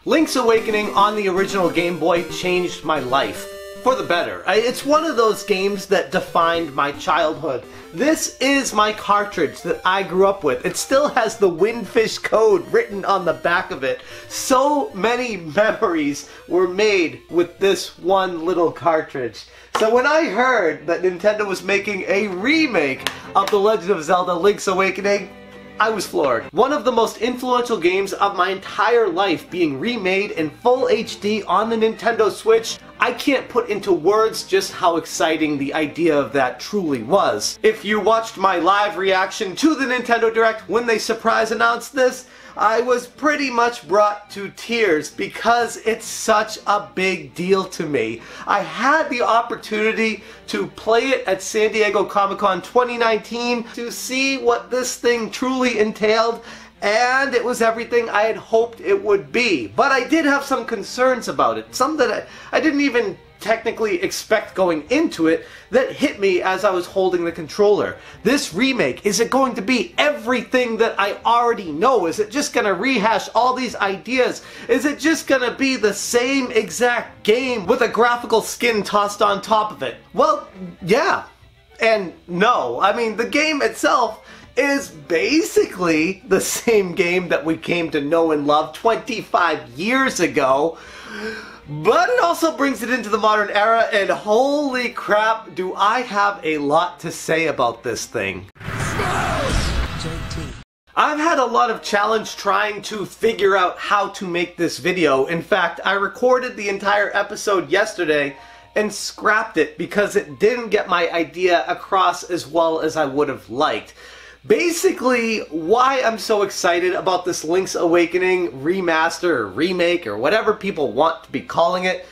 Link's Awakening on the original Game Boy changed my life. For the better. It's one of those games that defined my childhood. This is my cartridge that I grew up with. It still has the Windfish code written on the back of it. So many memories were made with this one little cartridge. So when I heard that Nintendo was making a remake of The Legend of Zelda Link's Awakening, I was floored. One of the most influential games of my entire life being remade in full HD on the Nintendo Switch. I can't put into words just how exciting the idea of that truly was. If you watched my live reaction to the Nintendo Direct when they surprise announced this, I was pretty much brought to tears because it's such a big deal to me. I had the opportunity to play it at San Diego Comic-Con 2019 to see what this thing truly entailed, and it was everything I had hoped it would be. But I did have some concerns about it, some that I didn't even technically expect going into it, that hit me as I was holding the controller. This remake, is it going to be everything that I already know? Is it just gonna rehash all these ideas? Is it just gonna be the same exact game with a graphical skin tossed on top of it? Well, yeah and no. I mean, the game itself is basically the same game that we came to know and love 25 years ago. But it also brings it into the modern era, and holy crap, do I have a lot to say about this thing. I've had a lot of challenge trying to figure out how to make this video. In fact, I recorded the entire episode yesterday and scrapped it because it didn't get my idea across as well as I would have liked. Basically, why I'm so excited about this Link's Awakening remaster or remake or whatever people want to be calling it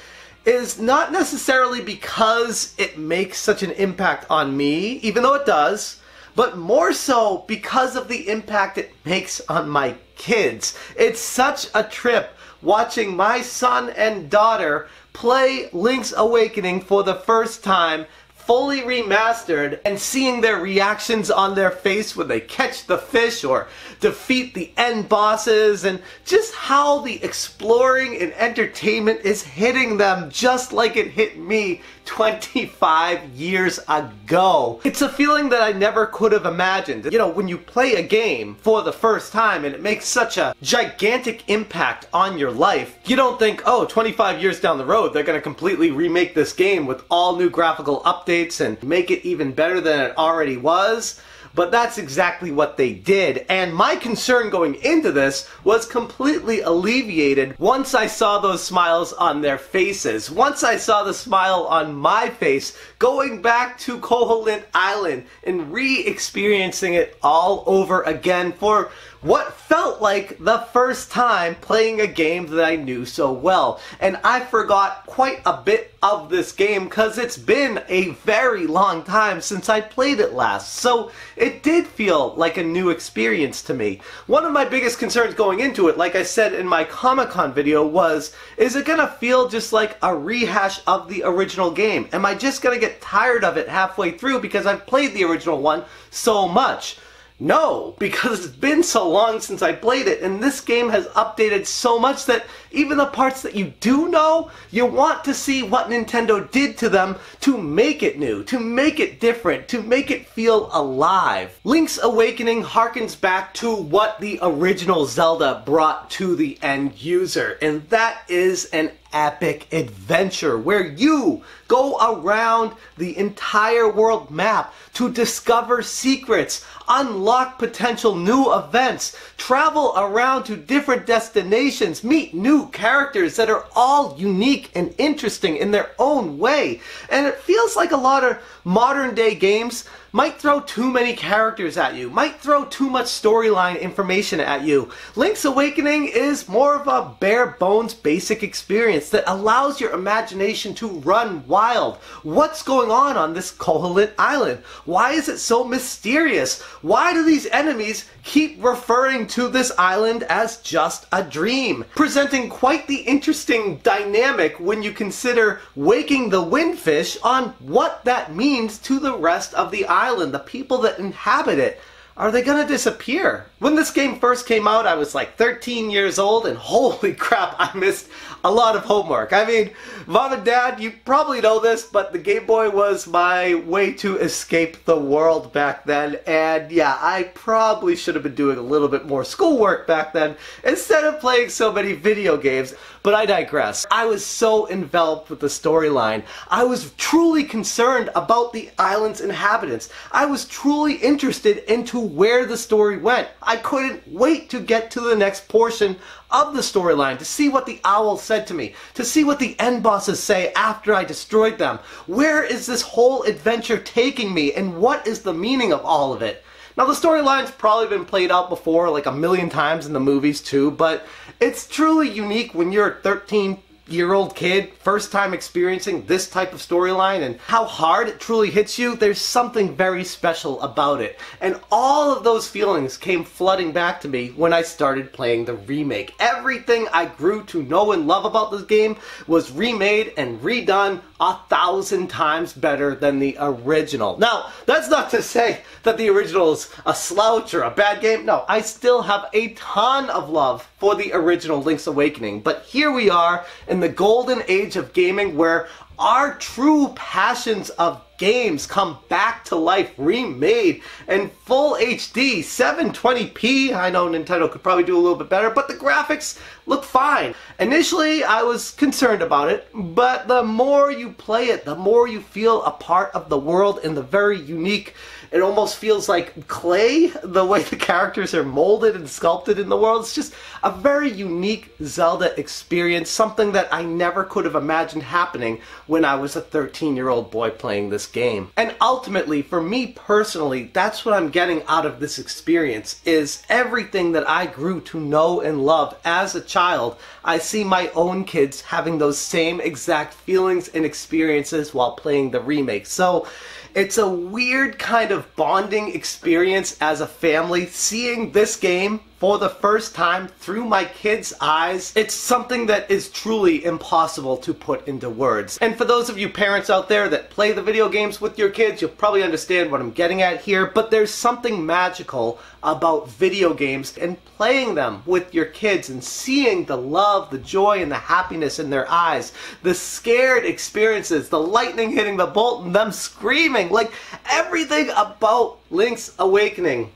is not necessarily because it makes such an impact on me, even though it does, but more so because of the impact it makes on my kids. It's such a trip watching my son and daughter play Link's Awakening for the first time, fully remastered, and seeing their reactions on their face when they catch the fish or defeat the end bosses, and just how the exploring and entertainment is hitting them just like it hit me 25 years ago. It's a feeling that I never could have imagined. You know, when you play a game for the first time and it makes such a gigantic impact on your life, you don't think, oh, 25 years down the road they're going to completely remake this game with all new graphical updates and make it even better than it already was. But that's exactly what they did, and my concern going into this was completely alleviated once I saw those smiles on their faces. Once I saw the smile on my face going back to Koholint Island and re-experiencing it all over again for what felt like the first time playing a game that I knew so well. And I forgot quite a bit of this game because it's been a very long time since I played it last. So it did feel like a new experience to me. One of my biggest concerns going into it, like I said in my Comic-Con video, was, is it gonna feel just like a rehash of the original game? Am I just gonna get tired of it halfway through because I've played the original one so much? No, because it's been so long since I played it, and this game has updated so much that even the parts that you do know, you want to see what Nintendo did to them to make it new, to make it different, to make it feel alive. Link's Awakening harkens back to what the original Zelda brought to the end user, and that is an epic adventure where you go around the entire world map to discover secrets, unlock potential new events, travel around to different destinations, meet new characters that are all unique and interesting in their own way. And it feels like a lot of modern day games might throw too many characters at you, might throw too much storyline information at you. Link's Awakening is more of a bare bones basic experience that allows your imagination to run wild. What's going on this Koholint Island? Why is it so mysterious? Why do these enemies keep referring to this island as just a dream? Presenting quite the interesting dynamic when you consider waking the Windfish on what that means to the rest of the island, the people that inhabit it. are they gonna disappear? When this game first came out, I was like 13 years old, and holy crap, I missed a lot of homework. I mean, Mom and Dad, you probably know this, but the Game Boy was my way to escape the world back then, and yeah, I probably should have been doing a little bit more schoolwork back then instead of playing so many video games. But I digress. I was so enveloped with the storyline. I was truly concerned about the island's inhabitants. I was truly interested into where the story went. I couldn't wait to get to the next portion of the storyline, to see what the owl said to me, to see what the end bosses say after I destroyed them. Where is this whole adventure taking me, and what is the meaning of all of it? Now, the storyline's probably been played out before, like a million times in the movies too, but it's truly unique when you're a 13-year-old kid, first time experiencing this type of storyline, and how hard it truly hits you. There's something very special about it. And all of those feelings came flooding back to me when I started playing the remake. Everything I grew to know and love about this game was remade and redone 1,000 times better than the original. Now, that's not to say that the original is a slouch or a bad game. No, I still have a ton of love for the original Link's Awakening. But here we are in the golden age of gaming, where our true passions of games come back to life, remade in full HD, 720p. I know Nintendo could probably do a little bit better, but the graphics look fine. Initially, I was concerned about it, but the more you play it, the more you feel a part of the world in the very unique. It almost feels like clay, the way the characters are molded and sculpted in the world. It's just a very unique Zelda experience, something that I never could have imagined happening when I was a 13-year-old boy playing this game. And ultimately, for me personally, that's what I'm getting out of this experience, is everything that I grew to know and love as a child. I see my own kids having those same exact feelings and experiences while playing the remake. So it's a weird kind of bonding experience as a family, seeing this game for the first time through my kids' eyes. It's something that is truly impossible to put into words. And for those of you parents out there that play the video games with your kids, you'll probably understand what I'm getting at here, but there's something magical about video games and playing them with your kids and seeing the love, the joy, and the happiness in their eyes, the scared experiences, the lightning hitting the bolt and them screaming, like everything about Link's Awakening.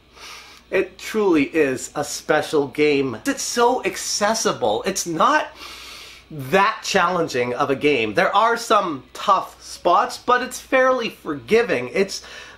It truly is a special game. It's so accessible. It's not that challenging of a game. There are some tough spots, but it's fairly forgiving.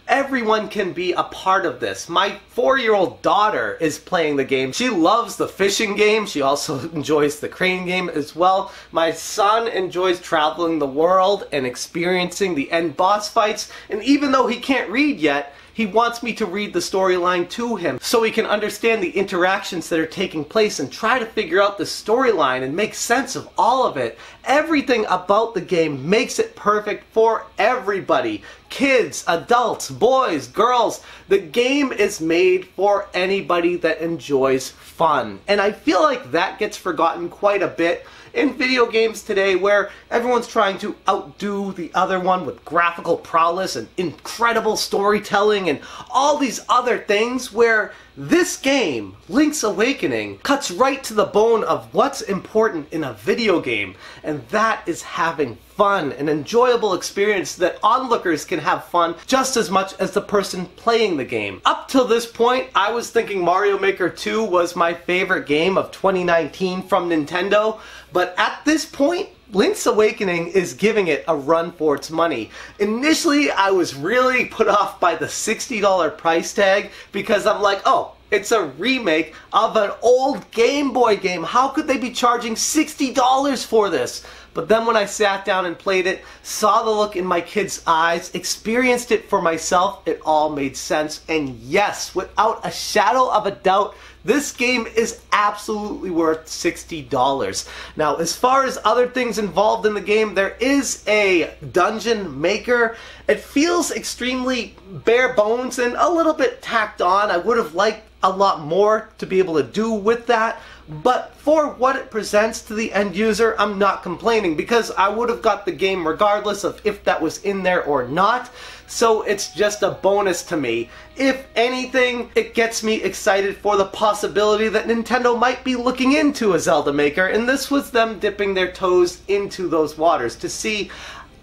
Everyone can be a part of this. My 4-year-old daughter is playing the game. She loves the fishing game. She also enjoys the crane game as well. My son enjoys traveling the world and experiencing the end boss fights. And even though he can't read yet, he wants me to read the storyline to him so he can understand the interactions that are taking place and try to figure out the storyline and make sense of all of it. Everything about the game makes it perfect for everybody. Kids, adults, boys, girls. The game is made for anybody that enjoys fun. And I feel like that gets forgotten quite a bit in video games today, where everyone's trying to outdo the other one with graphical prowess and incredible storytelling and all these other things, where this game, Link's Awakening, cuts right to the bone of what's important in a video game, and that is having fun, an enjoyable experience that onlookers can have fun just as much as the person playing the game. Up till this point, I was thinking Mario Maker 2 was my favorite game of 2019 from Nintendo, but at this point, Link's Awakening is giving it a run for its money. Initially, I was really put off by the $60 price tag because I'm like, oh, it's a remake of an old Game Boy game. How could they be charging $60 for this? But then when I sat down and played it, saw the look in my kids' eyes, experienced it for myself, it all made sense. And yes, without a shadow of a doubt, this game is absolutely worth $60. Now, as far as other things involved in the game, there is a dungeon maker. It feels extremely bare bones and a little bit tacked on. I would have liked a lot more to be able to do with that, but for what it presents to the end user, I'm not complaining because I would have got the game regardless of if that was in there or not. So it's just a bonus to me. If anything, it gets me excited for the possibility that Nintendo might be looking into a Zelda maker, and this was them dipping their toes into those waters to see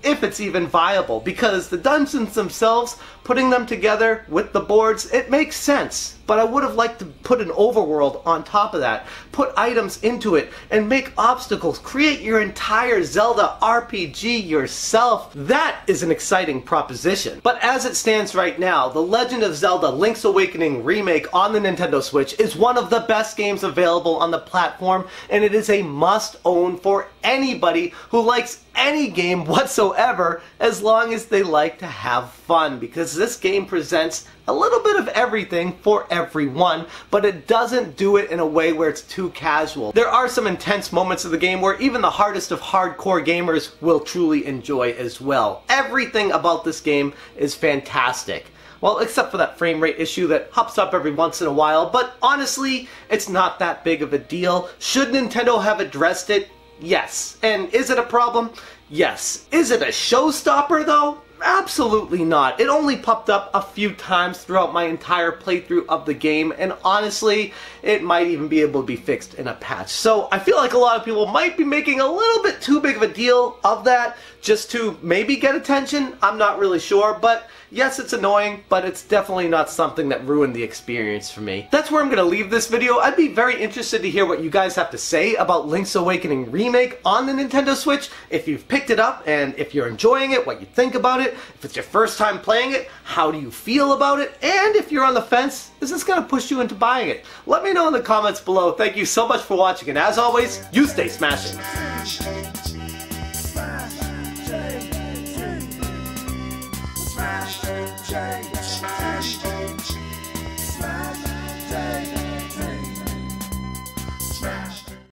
if it's even viable, because the dungeons themselves, putting them together with the boards, it makes sense. But I would have liked to put an overworld on top of that, put items into it, and make obstacles, create your entire Zelda RPG yourself. That is an exciting proposition. But as it stands right now, The Legend of Zelda Link's Awakening Remake on the Nintendo Switch is one of the best games available on the platform, and it is a must-own for anybody who likes any game whatsoever, as long as they like to have fun, because this game presents a little bit of everything for everyone, but it doesn't do it in a way where it's too casual. There are some intense moments of the game where even the hardest of hardcore gamers will truly enjoy as well. Everything about this game is fantastic. Well, except for that frame rate issue that hops up every once in a while, but honestly, it's not that big of a deal. Should Nintendo have addressed it? Yes. And is it a problem? Yes. Is it a showstopper though? Absolutely not. It only popped up a few times throughout my entire playthrough of the game, and honestly, it might even be able to be fixed in a patch. So I feel like a lot of people might be making a little bit too big of a deal of that just to maybe get attention. I'm not really sure, but yes, it's annoying, but it's definitely not something that ruined the experience for me. That's where I'm going to leave this video. I'd be very interested to hear what you guys have to say about Link's Awakening Remake on the Nintendo Switch. If you've picked it up and if you're enjoying it, what you think about it. If it's your first time playing it, how do you feel about it? And if you're on the fence, is this going to push you into buying it? Let me know in the comments below. Thank you so much for watching, and as always, you stay smashing.